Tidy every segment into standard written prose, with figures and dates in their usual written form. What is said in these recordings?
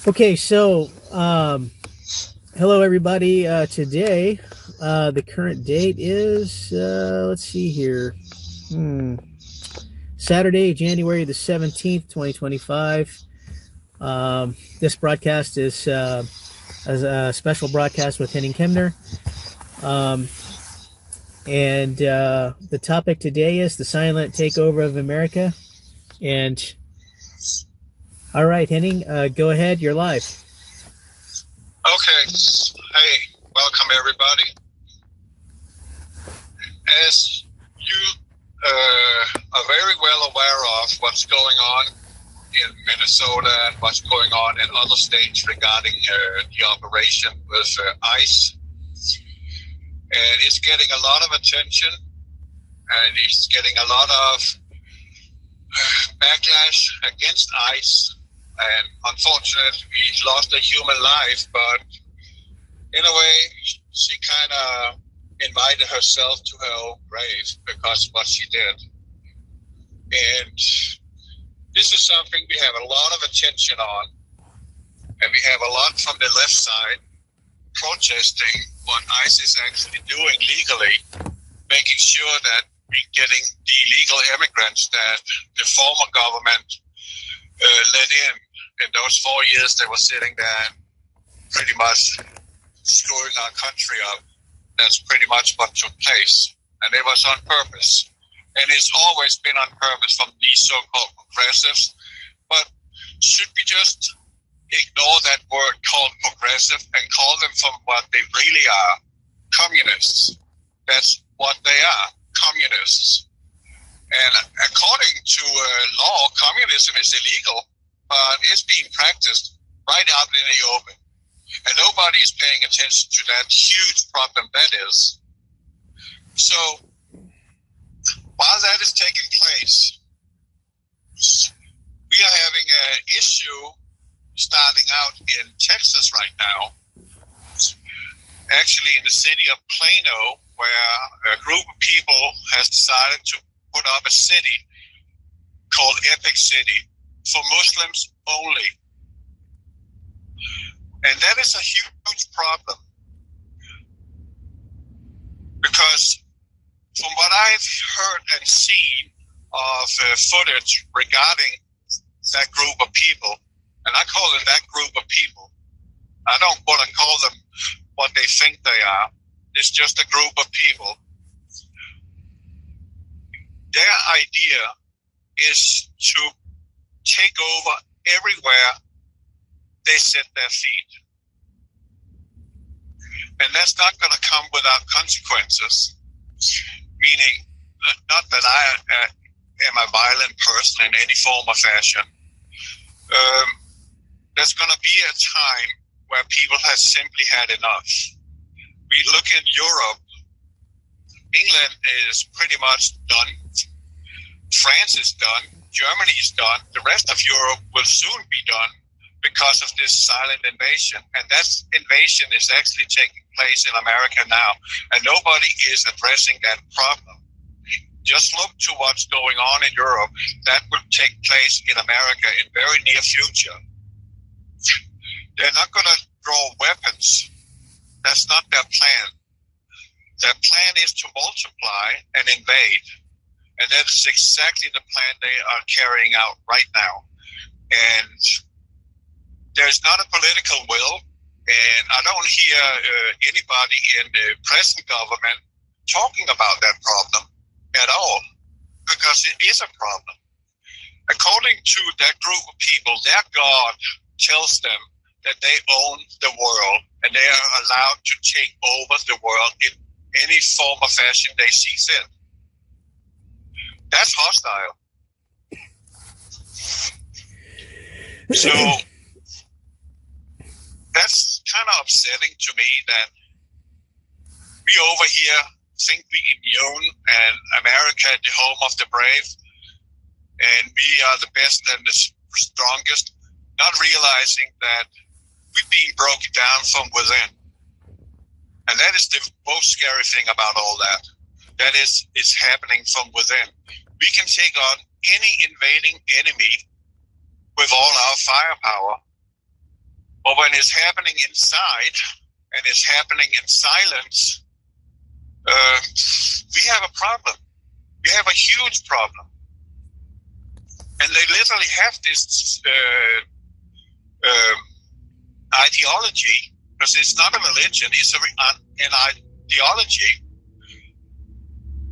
Okay, so hello everybody. Today, the current date is let's see here, Saturday, January the 17th, 2025. This broadcast is a special broadcast with Henning Kemner, and the topic today is the silent takeover of America. And all right, Henning, go ahead. You're live. Okay. Hey, welcome everybody. As you are very well aware of what's going on in Minnesota and what's going on in other states regarding the operation with ICE, and it's getting a lot of attention, and it's getting a lot of backlash against ICE. And unfortunately, we lost a human life, but in a way, she kind of invited herself to her own grave because of what she did. And this is something we have a lot of attention on, and we have a lot from the left side protesting what ICE is actually doing legally, making sure that we're getting the illegal immigrants that the former government let in those 4 years they were sitting there and pretty much screwing our country up. That's pretty much what took place. And it was on purpose. And it's always been on purpose from these so-called progressives. But should we just ignore that word called progressive and call them from what they really are? Communists. That's what they are. Communists. And according to law, communism is illegal, but it's being practiced right out in the open. And nobody's paying attention to that huge problem that is. So, while that is taking place, we are having an issue starting out in Texas right now, actually in the city of Plano, where a group of people has decided to put up a city called Epic City for Muslims only. And that is a huge problem because from what I've heard and seen of footage regarding that group of people, and I call them that group of people, I don't want to call them what they think they are. It's just a group of people. Their idea is to take over everywhere they set their feet. And that's not going to come without consequences, meaning not that I am a violent person in any form or fashion. There's going to be a time where people have simply had enough. We look in Europe, England is pretty much done. France is done. Germany is done. The rest of Europe will soon be done because of this silent invasion. And that invasion is actually taking place in America now. And nobody is addressing that problem. Just look to what's going on in Europe. That will take place in America in very near future. They're not going to draw weapons. That's not their plan. Their plan is to multiply and invade. And that is exactly the plan they are carrying out right now. And there's not a political will. And I don't hear anybody in the present government talking about that problem at all, because it is a problem. According to that group of people, their God tells them that they own the world and they are allowed to take over the world in any form or fashion they see fit. That's hostile. So that's kind of upsetting to me that we over here think we're immune and America the home of the brave and we are the best and the strongest, not realizing that we're being broken down from within. And that is the most scary thing about all that. That is, it's happening from within. We can take on any invading enemy with all our firepower. But when it's happening inside and it's happening in silence, we have a problem. We have a huge problem. And they literally have this ideology, because it's not a religion, it's an ideology,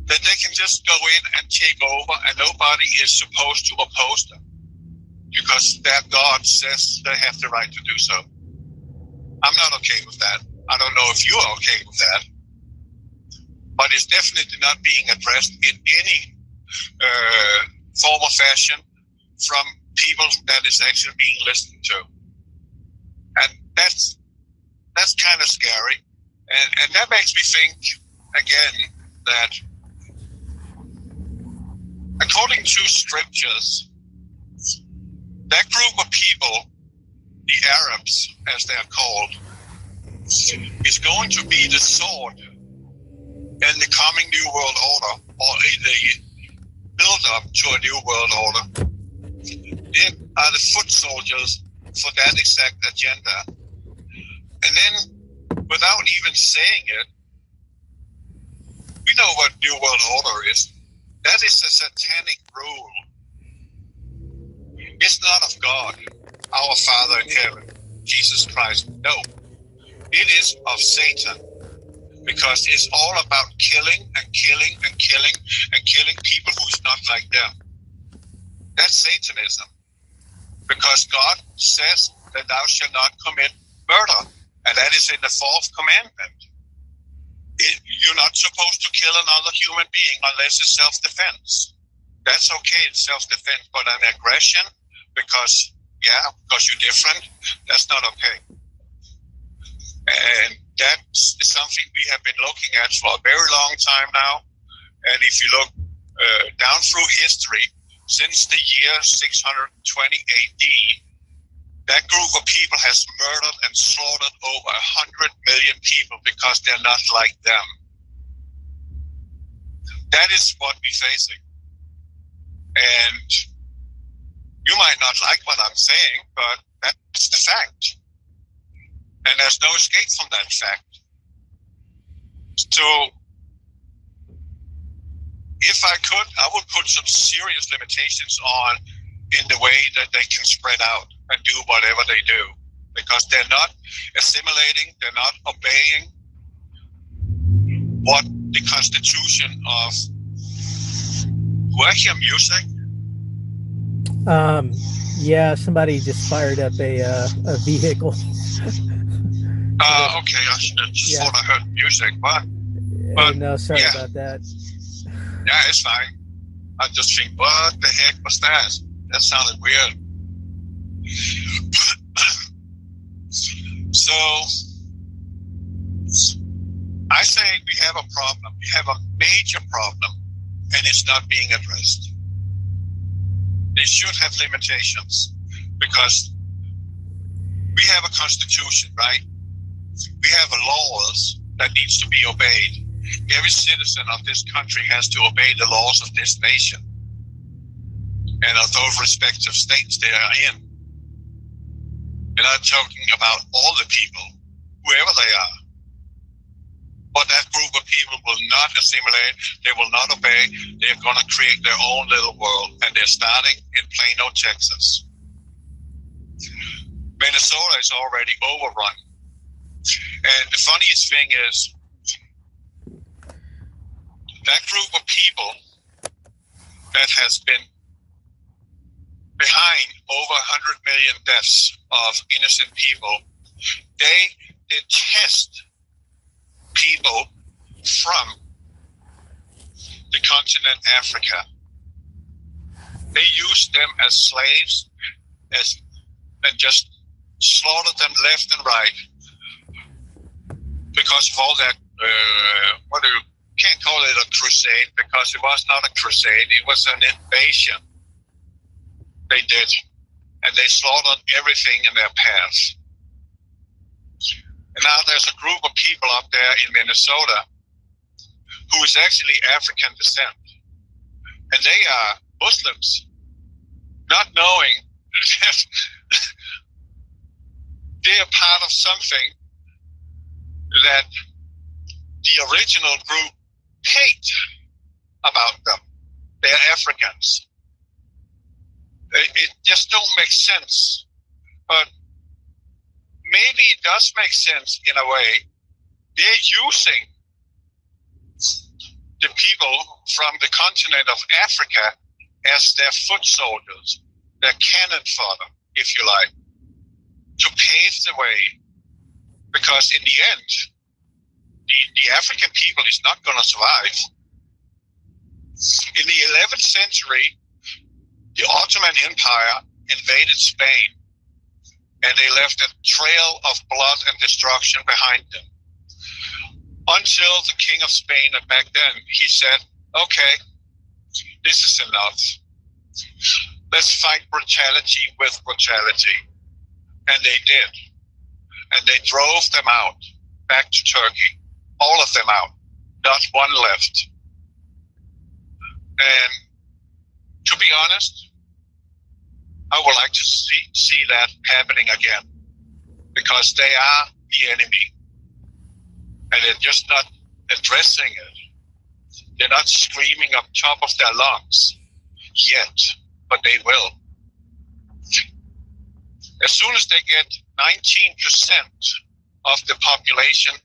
that they can just go in and take over and nobody is supposed to oppose them because their God says they have the right to do so. I'm not okay with that. I don't know if you are okay with that, but it's definitely not being addressed in any form or fashion from people that is actually being listened to. And that's kind of scary. And that makes me think, again, that according to scriptures, that group of people, the Arabs, as they are called, is going to be the sword in the coming New World Order, or in the build-up to a New World Order. They are the foot soldiers for that exact agenda. And then, without even saying it, we know what New World Order is. That is a satanic rule. It's not of God, our Father in heaven, Jesus Christ. No, it is of Satan, because it's all about killing and killing and killing and killing people who's not like them. That's Satanism, because God says that thou shalt not commit murder, and that is in the 4th commandment. You're not supposed to kill another human being unless it's self-defense. That's okay, it's self-defense, but an aggression, because you're different, that's not okay. And that's something we have been looking at for a very long time now. And if you look down through history, since the year 620 AD, that group of people has murdered and slaughtered over 100 million people because they're not like them. That is what we're facing. And you might not like what I'm saying, but that's the fact. And there's no escape from that fact. So, if I could, I would put some serious limitations on in the way that they can spread out and do whatever they do, because they're not assimilating, they're not obeying what the Constitution of... Do I hear music? Yeah, somebody just fired up a vehicle. Okay, I just thought I heard music, but no, sorry about that. Yeah, it's fine. I just think, what the heck was that? That sounded weird. So, I say we have a problem. We have a major problem, and it's not being addressed. They should have limitations, because we have a constitution, right? We have laws that needs to be obeyed. Every citizen of this country has to obey the laws of this nation and of those respective states they are in. And I'm talking about all the people, whoever they are. But that group of people will not assimilate, they will not obey, they're going to create their own little world, and they're starting in Plano, Texas. Minnesota is already overrun. And the funniest thing is, that group of people that has been behind over 100 million deaths of innocent people, they detest people from the continent Africa. They use them as slaves, and just slaughter them left and right because of all that, can't call it a crusade, because it was not a crusade, it was an invasion they did, and they slaughtered everything in their path. And now there's a group of people up there in Minnesota who is actually African descent, and they are Muslims, not knowing that they are part of something that the original group hate about them. They're Africans. It just don't make sense. But maybe it does make sense in a way. They're using the people from the continent of Africa as their foot soldiers, their cannon fodder, if you like, to pave the way. Because in the end, the African people is not going to survive. In the 11th century, the Ottoman Empire invaded Spain, and they left a trail of blood and destruction behind them. Until the King of Spain, back then, he said, okay, this is enough. Let's fight brutality with brutality. And they did. And they drove them out, back to Turkey. All of them out. Not one left. And to be honest, I would like to see that happening again. Because they are the enemy. And they're just not addressing it. They're not screaming up top of their lungs yet, but they will. As soon as they get 19% of the population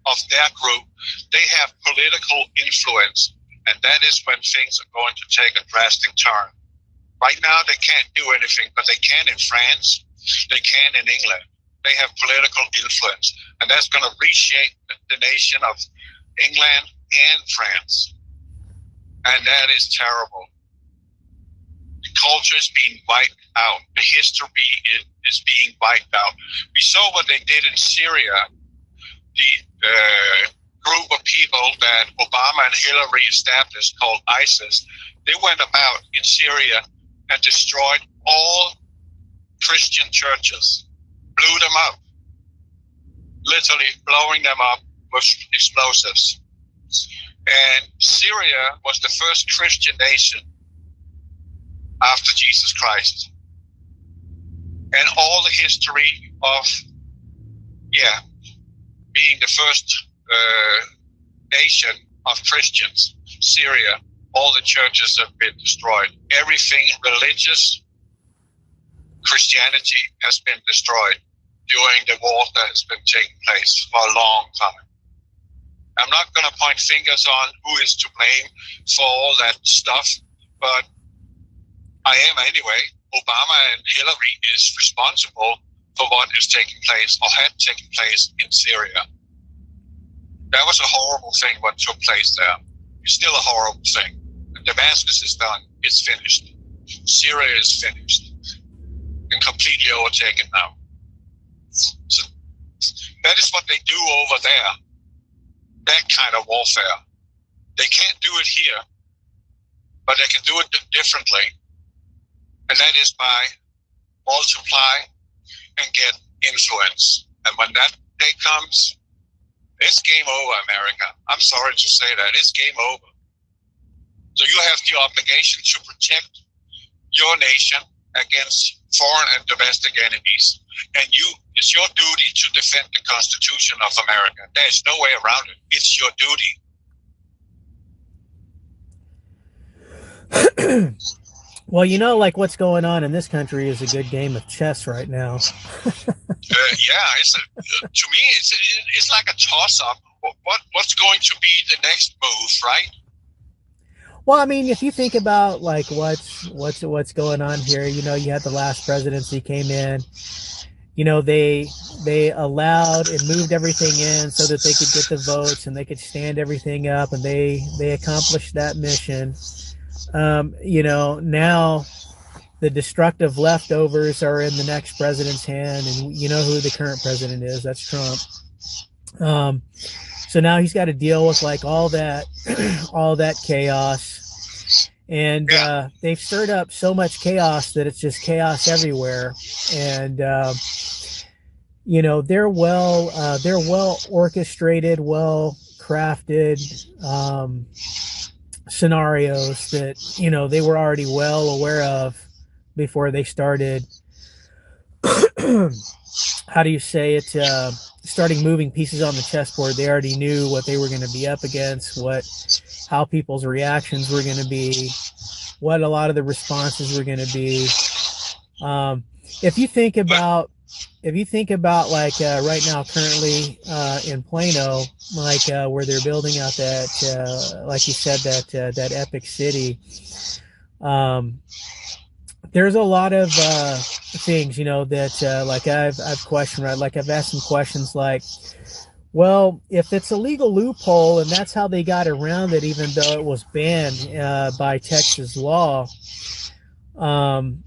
of their group, they have political influence, and that is when things are going to take a drastic turn. Right now, they can't do anything, but they can in France, they can in England. They have political influence, and that's going to reshape the nation of England and France. And that is terrible. The culture is being wiped out. The history is being wiped out. We saw what they did in Syria. The group of people that Obama and Hillary established called ISIS, they went about in Syria and destroyed all Christian churches. Blew them up, literally blowing them up with explosives. And Syria was the first Christian nation after Jesus Christ. And all the history of, being the first nation of Christians, Syria, all the churches have been destroyed. Everything religious, Christianity has been destroyed during the war that has been taking place for a long time. I'm not going to point fingers on who is to blame for all that stuff, but I am anyway. Obama and Hillary is responsible for what is taking place or had taken place in Syria. That was a horrible thing what took place there. It's still a horrible thing. Damascus is done. It's finished. Syria is finished and completely overtaken now. So that is what they do over there. That kind of warfare. They can't do it here, but they can do it differently. And that is by multiply and get influence. And when that day comes, it's game over, America. I'm sorry to say that. It's game over. So you have the obligation to protect your nation against foreign and domestic enemies. And it's your duty to defend the Constitution of America. There's no way around it. It's your duty. Well, like what's going on in this country is a good game of chess right now. To me, it's like a toss-up. What's going to be the next move, right? Well, I mean, if you think about like what's going on here, you had the last presidency came in, they allowed and moved everything in so that they could get the votes and they could stand everything up, and they accomplished that mission. Now the destructive leftovers are in the next president's hand, and you know who the current president is. That's Trump. So now he's got to deal with like all that chaos, and they've stirred up so much chaos that it's just chaos everywhere. And they're well orchestrated, well crafted scenarios that they were already well aware of before they started. how do you say it, starting moving pieces on the chessboard. They already knew what they were going to be up against, how people's reactions were going to be, what a lot of the responses were going to be. If you think about like right now, currently in Plano, like where they're building out that, like you said, that epic city. There's a lot of things, that like I've questioned, right? Like I've asked some questions like, well, if it's a legal loophole and that's how they got around it, even though it was banned by Texas law, um,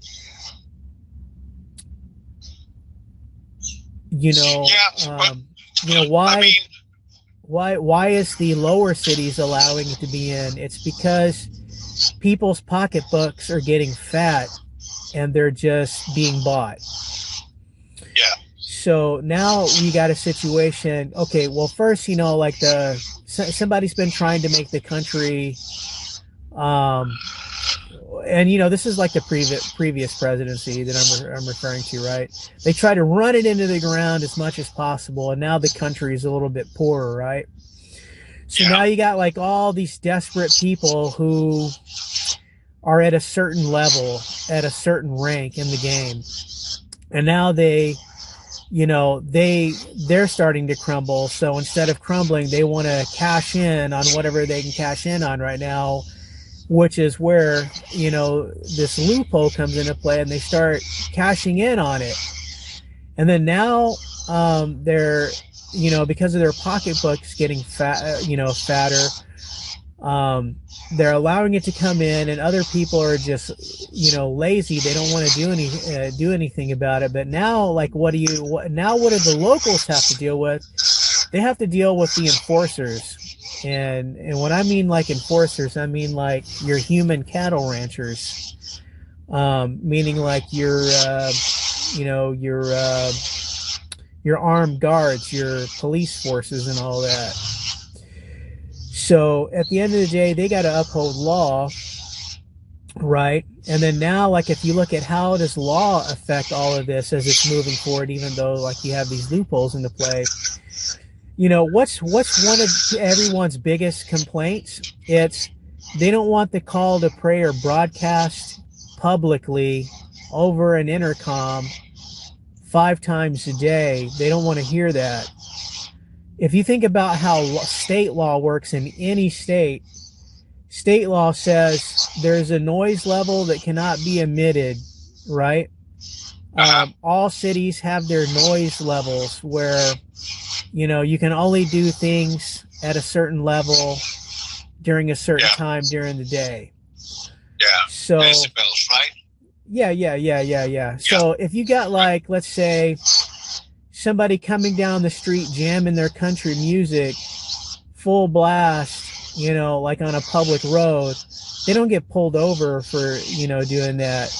why? I mean, why is the lower cities allowing it to be in? It's because people's pocketbooks are getting fat and they're just being bought. Yeah. So now we got a situation. Okay, well, first, like somebody's been trying to make the country, and this is like the previous presidency that I'm referring to, right? They try to run it into the ground as much as possible, and now the country is a little bit poorer, right? So now you got like all these desperate people who are at a certain level, at a certain rank in the game, and now they're starting to crumble. So instead of crumbling, they want to cash in on whatever they can cash in on right now, which is where, this loophole comes into play, and they start cashing in on it. And then now they're, because of their pocketbooks getting fatter, they're allowing it to come in, and other people are just, lazy. They don't want to do anything about it. But now, like, what do the locals have to deal with? They have to deal with the enforcers. And when I mean like enforcers, I mean like your human cattle ranchers, meaning like your armed guards, your police forces, and all that. So at the end of the day, they got to uphold law, right? And then now, like, if you look at how does law affect all of this as it's moving forward, even though like you have these loopholes into play. What's one of everyone's biggest complaints? It's they don't want the call to prayer broadcast publicly over an intercom 5 times a day. They don't want to hear that. If you think about how state law works in any state, state law says there's a noise level that cannot be emitted, right? All cities have their noise levels where, you can only do things at a certain level during a certain time during the day. Yeah. So decibels, right? Yeah. So if you got like, let's say, somebody coming down the street jamming their country music full blast, like on a public road, they don't get pulled over for, doing that.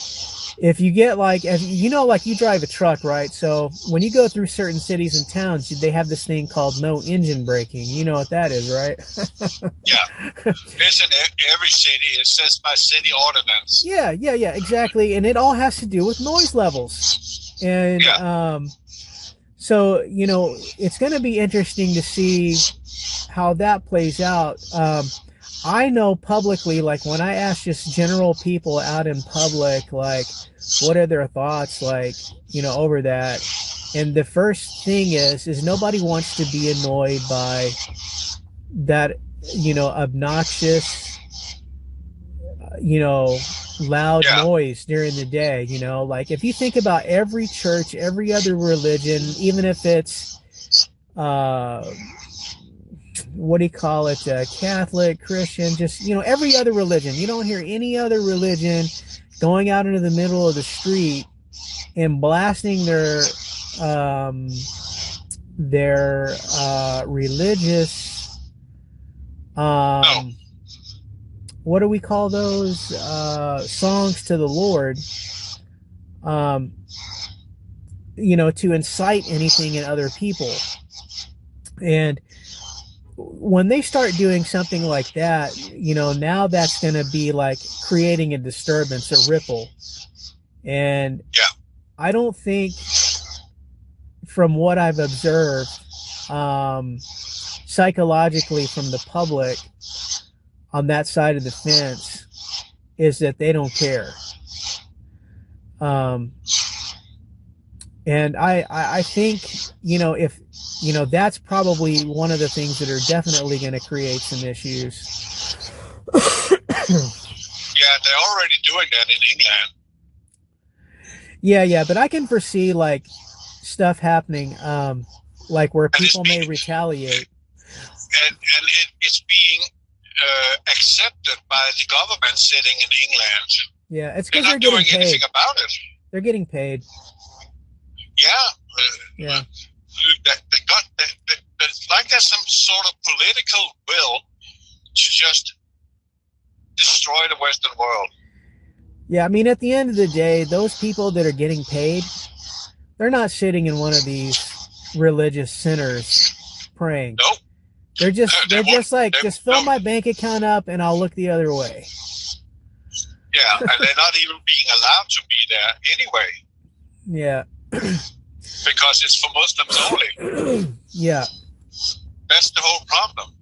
If you get like, like you drive a truck, right? So when you go through certain cities and towns, they have this thing called no engine braking. You know what that is, right? Yeah. It's in every city. It says by city ordinance. Yeah, exactly. And it all has to do with noise levels. And, so, it's going to be interesting to see how that plays out. I know publicly, like when I ask just general people out in public, like what are their thoughts, like, over that. And the first thing is nobody wants to be annoyed by that, obnoxious, loud noise during the day. Like if you think about every church, every other religion, even if it's what do you call it, Catholic, Christian, just every other religion, you don't hear any other religion going out into the middle of the street and blasting their religious what do we call those songs to the Lord, to incite anything in other people. And when they start doing something like that, now that's going to be like creating a disturbance, a ripple. And I don't think from what I've observed, psychologically from the public on that side of the fence, is that they don't care. And I think, if, that's probably one of the things that are definitely going to create some issues. Yeah, they're already doing that in England. Yeah, but I can foresee like stuff happening, like where people may retaliate. And it's being accepted by the government sitting in England. Yeah, it's because they're not doing anything about it. They're getting paid. Yeah. Like there's some sort of political will to just destroy the Western world. Yeah, I mean, at the end of the day, those people that are getting paid, they're not sitting in one of these religious centers praying. Nope. They're just fill my bank account up and I'll look the other way. Yeah, and they're not even being allowed to be there anyway. Yeah. Because it's for Muslims only. Yeah. That's the whole problem.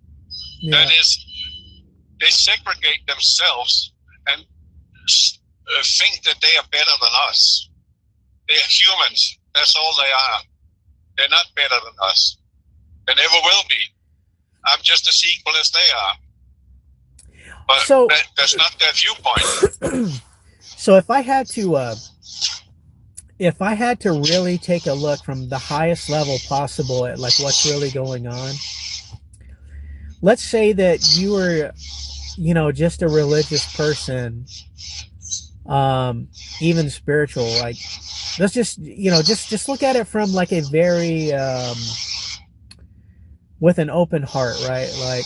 Yeah. That is, they segregate themselves and think that they are better than us. They are humans. That's all they are. They're not better than us. They never will be. I'm just as equal as they are. But so, that's not their viewpoint. So if I had to really take a look from the highest level possible at like what's really going on, let's say that you were, just a religious person, even spiritual, like let's just look at it from like a very, with an open heart, right? Like,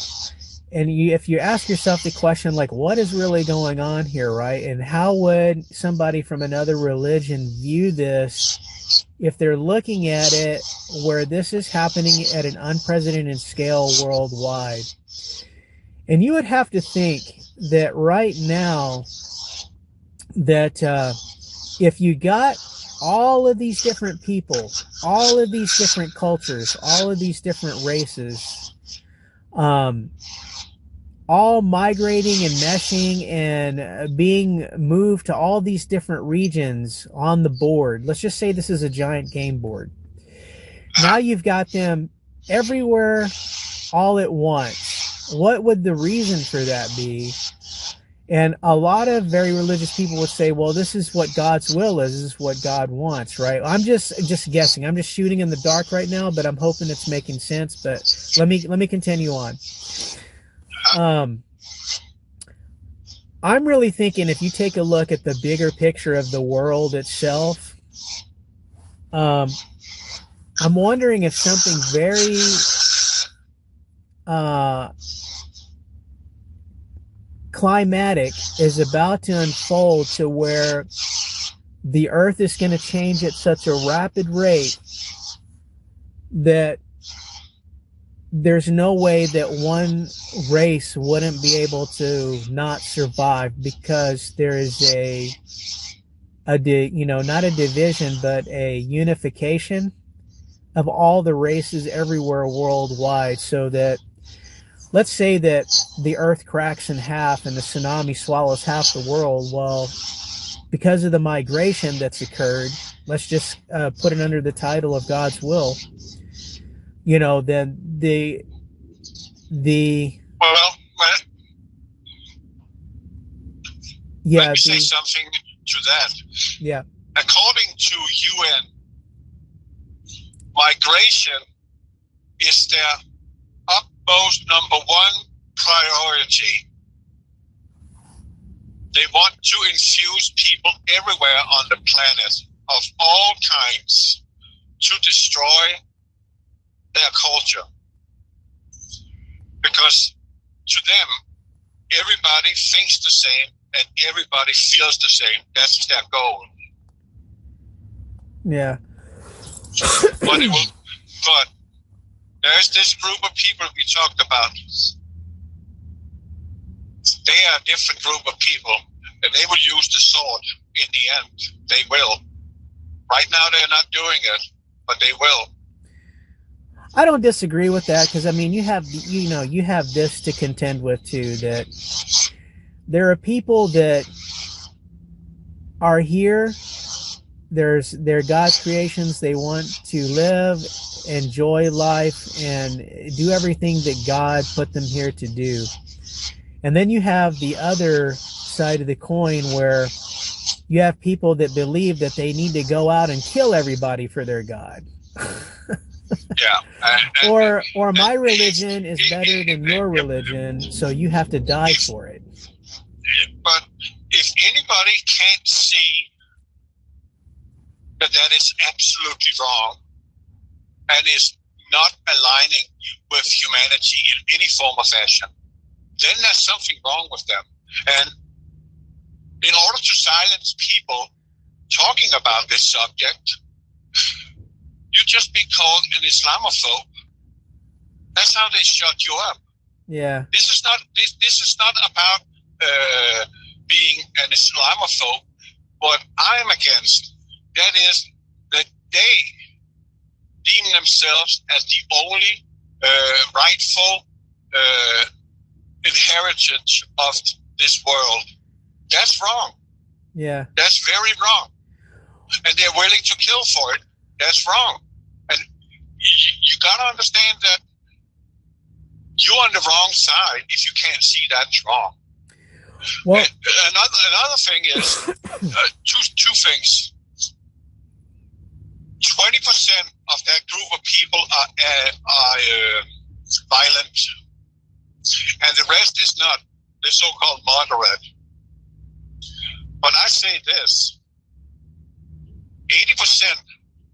and if you ask yourself the question, like, what is really going on here, right? And how would somebody from another religion view this if they're looking at it where this is happening at an unprecedented scale worldwide? And you would have to think that right now that if you got all of these different people, all of these different cultures, all of these different races, all migrating and meshing and being moved to all these different regions on the board. Let's just say this is a giant game board. Now you've got them everywhere all at once. What would the reason for that be? And a lot of very religious people would say, well, this is what God's will is. This is what God wants, right? I'm just guessing. I'm just shooting in the dark right now, but I'm hoping it's making sense. But let me continue on. I'm really thinking if you take a look at the bigger picture of the world itself, I'm wondering if something very climatic is about to unfold to where the earth is going to change at such a rapid rate that there's no way that one race wouldn't be able to not survive, because there is not a division, but a unification of all the races everywhere worldwide, so that let's say that the earth cracks in half and the tsunami swallows half the world. Well, because of the migration that's occurred, let's just put it under the title of God's will, then let me say something to that. Yeah. According to UN, migration is their utmost number one priority. They want to infuse people everywhere on the planet of all kinds to destroy their culture. Because to them, everybody thinks the same and everybody feels the same. That's their goal. Yeah. But there's this group of people we talked about. They are a different group of people, and they will use the sword in the end. They will. Right now they're not doing it, but they will. I don't disagree with that, because I mean, you have this to contend with too, that there are people that are here. They're God's creations. They want to live, enjoy life, and do everything that God put them here to do. And then you have the other side of the coin, where you have people that believe that they need to go out and kill everybody for their God. Yeah. Or my religion is better than your religion, so you have to die for it. But if anybody can't see that is absolutely wrong and is not aligning with humanity in any form or fashion, then there's something wrong with them. And in order to silence people talking about this subject, you just be called an Islamophobe. That's how they shut you up. Yeah. This is not about being an Islamophobe. What I'm against, that is that they deem themselves as the only rightful inheritance of this world. That's wrong. Yeah. That's very wrong. And they're willing to kill for it. That's wrong. And you got to understand that you're on the wrong side if you can't see that's wrong. Well, another thing is two things. 20% of that group of people are violent, and the rest is not. They're so-called moderate. But I say this: 80%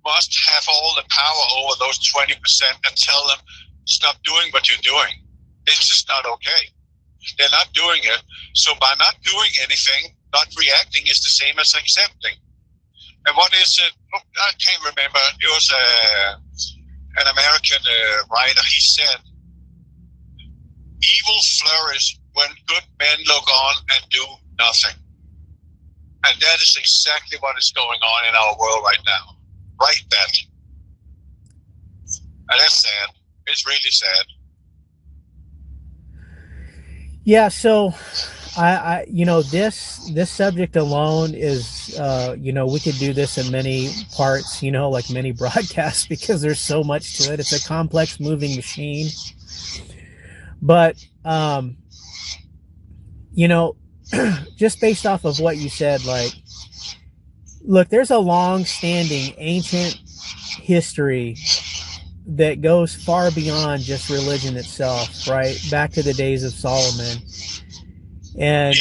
must have all the power over those 20% and tell them, stop doing what you're doing. This is not okay. They're not doing it. So by not doing anything, not reacting is the same as accepting. And what is it? I can't remember. It was an American writer. He said, evil flourish when good men look on and do nothing. And that is exactly what is going on in our world right now. Right that. And that's sad. It's really sad. Yeah, so I this subject alone is we could do this in many parts, like many broadcasts, because there's so much to it. It's a complex moving machine. But just based off of what you said, like, look, there's a long-standing ancient history that goes far beyond just religion itself, right? Back to the days of Solomon. And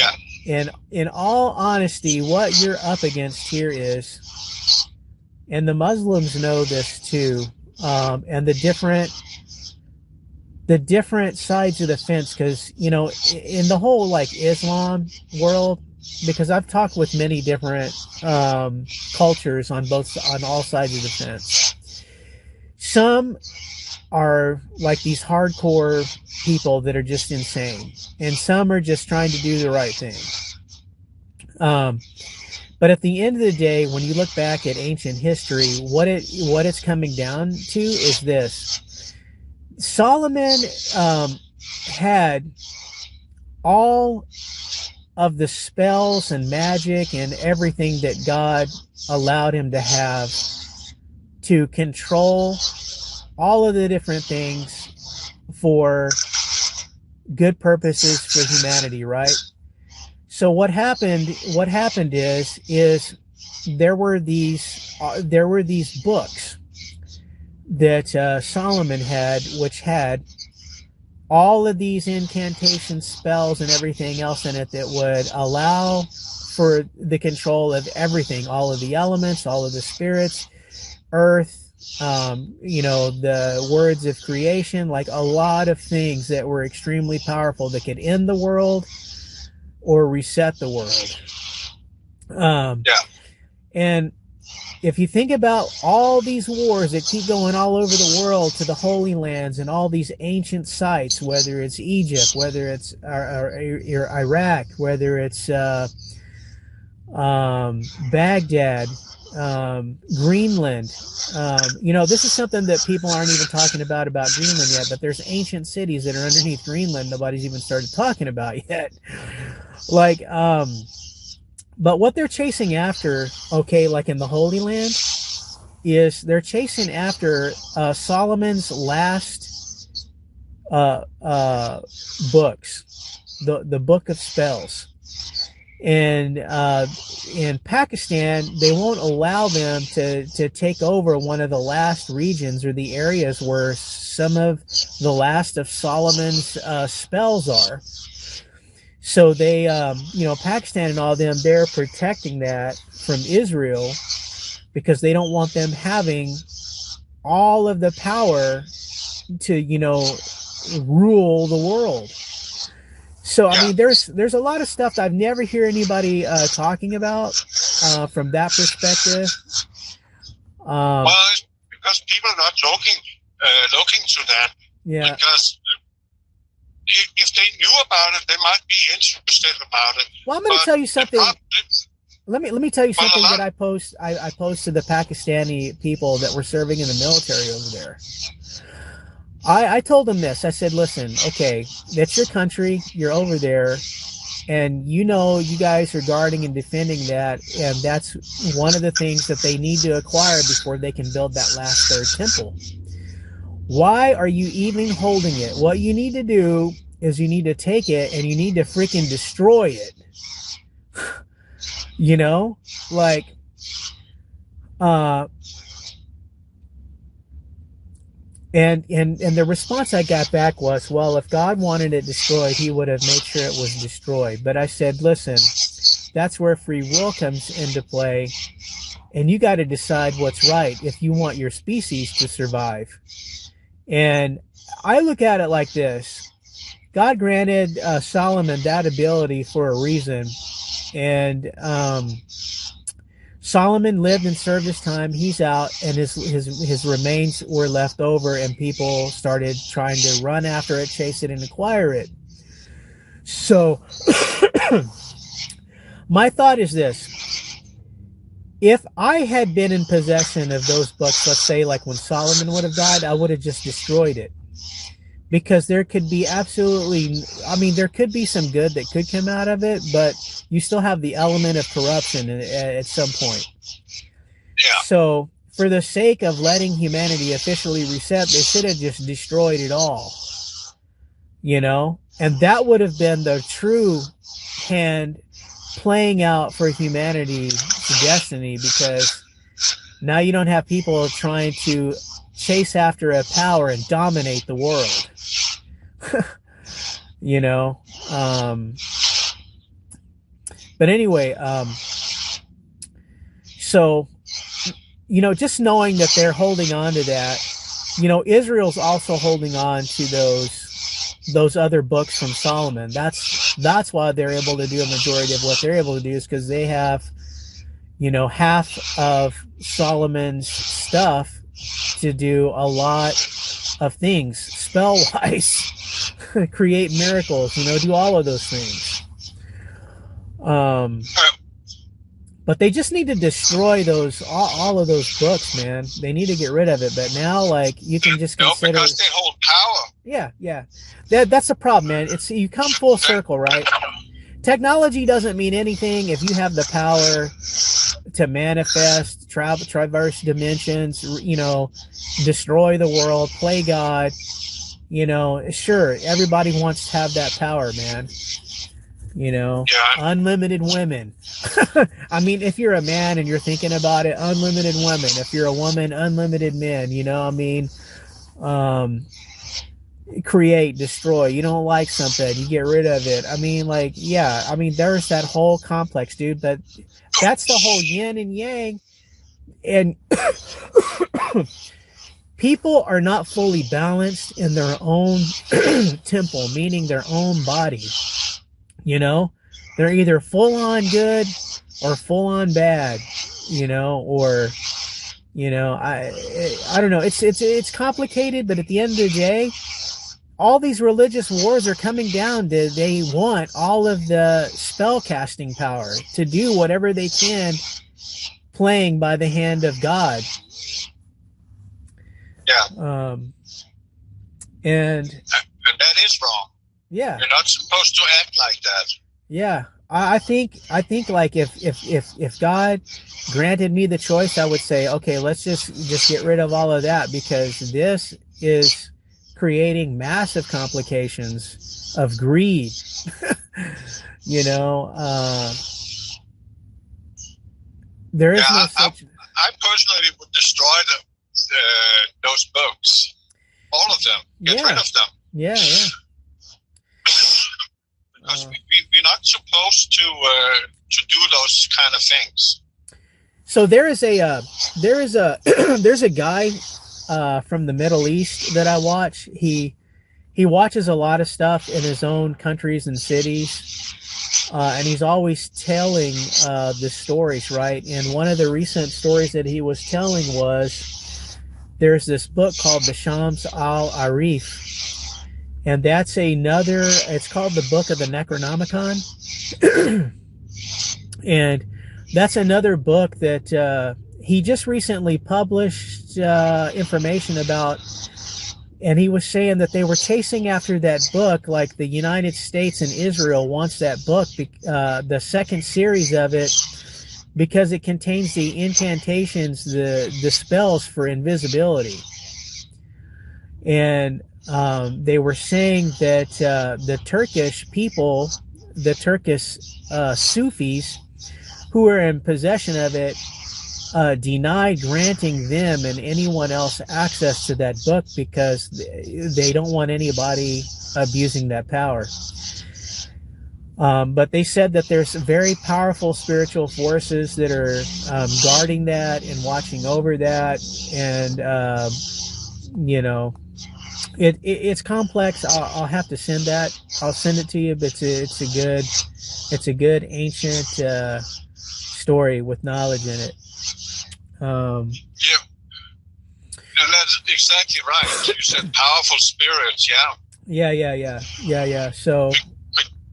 in all honesty, what you're up against here is, and the Muslims know this too, and the different sides of the fence, because, in the whole, like, Islam world, because I've talked with many different cultures on all sides of the fence. Some are like these hardcore people that are just insane, and some are just trying to do the right thing. But at the end of the day, when you look back at ancient history, what it's coming down to is this: Solomon had all of the spells and magic and everything that God allowed him to have to control all of the different things for good purposes for humanity, right? So what happened is there were these books that Solomon had, which had all of these incantation spells and everything else in it that would allow for the control of everything, all of the elements, all of the spirits, earth, the words of creation, like a lot of things that were extremely powerful that could end the world or reset the world. And if you think about all these wars that keep going all over the world to the Holy Lands and all these ancient sites, whether it's Egypt, whether it's Iraq, whether it's Baghdad, Greenland. This is something that people aren't even talking about Greenland yet, but there's ancient cities that are underneath Greenland nobody's even started talking about yet. Like, but what they're chasing after, okay, like in the Holy Land, is they're chasing after Solomon's last books, the Book of Spells. And in Pakistan, they won't allow them to take over one of the last regions or the areas where some of the last of Solomon's spells are. So they, Pakistan and all them, they're protecting that from Israel because they don't want them having all of the power to, rule the world. So, I mean, there's a lot of stuff that I've never hear anybody talking about from that perspective. Well, it's because people are not looking to that. Yeah. Because if they knew about it, they might be interested about it. Well, I'm going to tell you something. Let me tell you something that I post to the Pakistani people that were serving in the military over there. I told them this. I said, listen, okay, that's your country. You're over there. And you guys are guarding and defending that. And that's one of the things that they need to acquire before they can build that last third temple. Why are you even holding it? What you need to do is you need to take it and you need to freaking destroy it. And the response I got back was, well, if God wanted it destroyed, he would have made sure it was destroyed. But I said, listen, that's where free will comes into play. And you got to decide what's right if you want your species to survive. And I look at it like this. God granted Solomon that ability for a reason. And Solomon lived and served his time. He's out, and his remains were left over, and people started trying to run after it, chase it, and acquire it. So my thought is this. If I had been in possession of those books, let's say like when Solomon would have died, I would have just destroyed it. Because there could be there could be some good that could come out of it, but you still have the element of corruption at some point. Yeah. So for the sake of letting humanity officially reset, they should have just destroyed it all. And that would have been the true hand playing out for humanity's destiny, because now you don't have people trying to chase after a power and dominate the world. But anyway, so, just knowing that they're holding on to that, Israel's also holding on to those other books from Solomon. That's why they're able to do a majority of what they're able to do, is because they have, half of Solomon's stuff to do a lot of things spell-wise, create miracles, do all of those things. But they just need to destroy all of those books, man. They need to get rid of it. But now, you can just consider. Because they hold power. Yeah. That's the problem, man. You come full circle, right? Technology doesn't mean anything if you have the power to manifest, traverse dimensions, destroy the world, play God. Sure, everybody wants to have that power, man. Unlimited women. I mean, if you're a man and you're thinking about it, unlimited women. If you're a woman, unlimited men. Create, destroy. You don't like something, you get rid of it. There's that whole complex, dude. But that's the whole yin and yang. And people are not fully balanced in their own temple, meaning their own body. They're either full on good or full on bad, I don't know. It's complicated, but at the end of the day, all these religious wars are coming down to they want all of the spell casting power to do whatever they can, playing by the hand of God. Yeah. And that is wrong. Yeah. You're not supposed to act like that. Yeah. I think like if God granted me the choice, I would say, okay, let's just get rid of all of that, because this is creating massive complications of greed. You know, there is no such. I personally would destroy those books, all of them. Get rid of them. Yeah. Because we're not supposed to do those kind of things. So there's a guy from the Middle East that I watch. He watches a lot of stuff in his own countries and cities, and he's always telling the stories, right? And one of the recent stories that he was telling was there's this book called the Shams al-Arif. And that's it's called the Book of the Necronomicon. And that's another book that he just recently published information about. And he was saying that they were chasing after that book, like the United States and Israel wants that book, the second series of it, because it contains the incantations, the spells for invisibility. And they were saying that the Turkish people, the Turkish Sufis who were in possession of it, denied granting them and anyone else access to that book because they don't want anybody abusing that power. But they said that there's very powerful spiritual forces that are guarding that and watching over that, and it's complex. I'll have to send that. I'll send it to you. But it's a good ancient story with knowledge in it. Yeah, and that's exactly right. You said powerful spirits. Yeah. So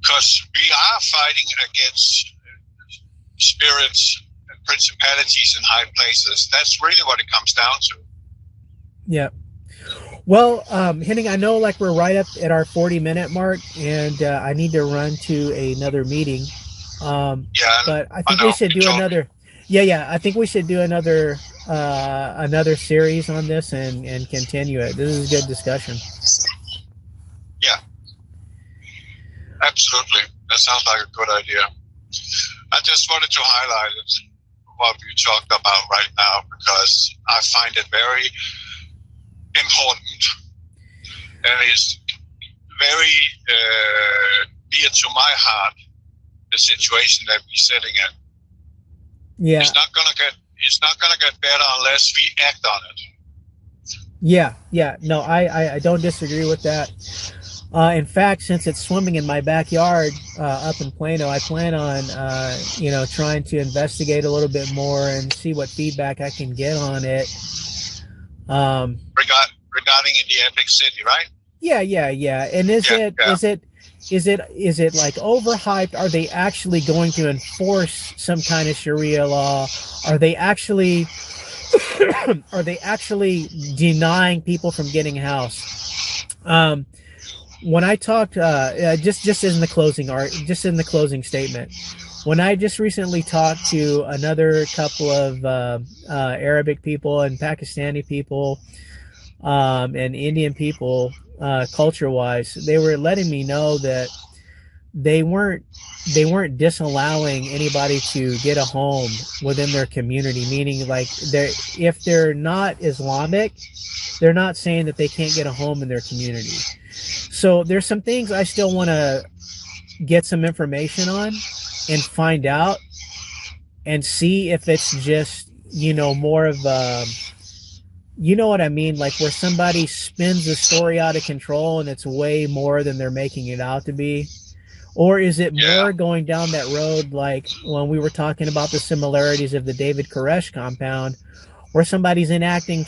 because we are fighting against spirits and principalities in high places. That's really what it comes down to. Yeah. Well, Henning, I know like we're right up at our 40-minute mark, and I need to run to another meeting. But I think we should do another. Yeah. I think we should do another series on this and continue it. This is a good discussion. Yeah, absolutely. That sounds like a good idea. I just wanted to highlight it, what we talked about right now, because I find it very important, and it's very dear to my heart, the situation that we're sitting in. Yeah, it's not gonna get better unless we act on it. Yeah. No, I don't disagree with that. In fact, since it's swimming in my backyard up in Plano, I plan on trying to investigate a little bit more and see what feedback I can get on it. Regarding in the Epic City, right? Yeah. And is it like overhyped? Are they actually going to enforce some kind of Sharia law? Are they actually denying people from getting a house? When I talked, just in the closing statement, when I just recently talked to another couple of Arabic people and Pakistani people and Indian people, culture-wise, they were letting me know that they weren't disallowing anybody to get a home within their community, meaning like if they're not Islamic, they're not saying that they can't get a home in their community. So there's some things I still want to get some information on and find out and see if it's just, more of you know what I mean? Like where somebody spins the story out of control and it's way more than they're making it out to be. Or is it more going down that road like when we were talking about the similarities of the David Koresh compound, where somebody's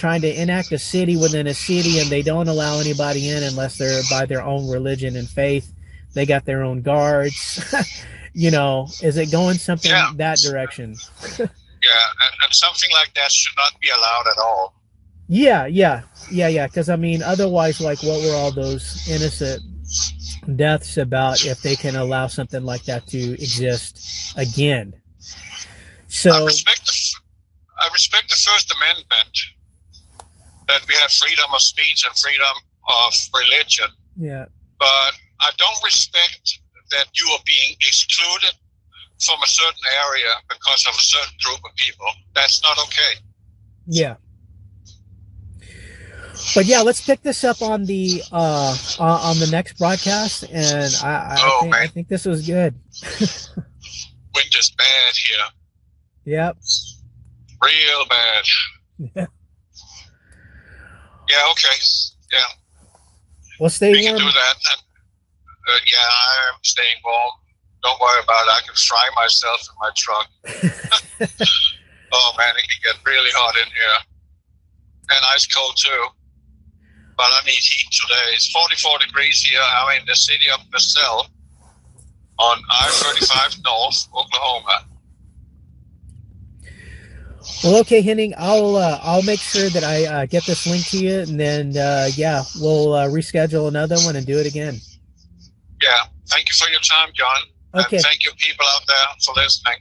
trying to enact a city within a city and they don't allow anybody in unless they're by their own religion and faith. They got their own guards. Is it going something that direction? Yeah, and something like that should not be allowed at all. Yeah. Because I mean, otherwise, like, what were all those innocent deaths about if they can allow something like that to exist again? So I respect the First Amendment, that we have freedom of speech and freedom of religion. yeah, But I don't respect that you are being excluded from a certain area because of a certain group of people. That's not okay. yeah. But yeah, let's pick this up on the next broadcast, and I think this was good. Winter's bad here. Yep. Real bad. Yeah. Yeah, okay. Yeah. Well, stay We warm. can do that. Yeah, I am staying warm. Don't worry about it. I can fry myself in my truck. Oh, man, it can get really hot in here. And ice cold, too. But I need heat today. It's 44 degrees here. I'm in the city of Basel on I-35 North, Oklahoma. Well, okay, Henning, I'll make sure that I get this link to you, and then yeah, we'll reschedule another one and do it again. Yeah, thank you for your time, John. Okay. And thank you, people out there, for listening.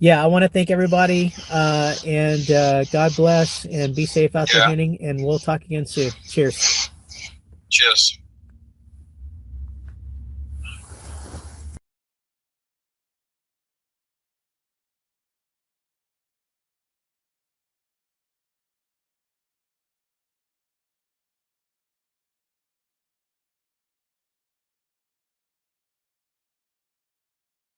Yeah, I want to thank everybody, and God bless, and be safe out there, Henning, and we'll talk again soon. Cheers. Cheers.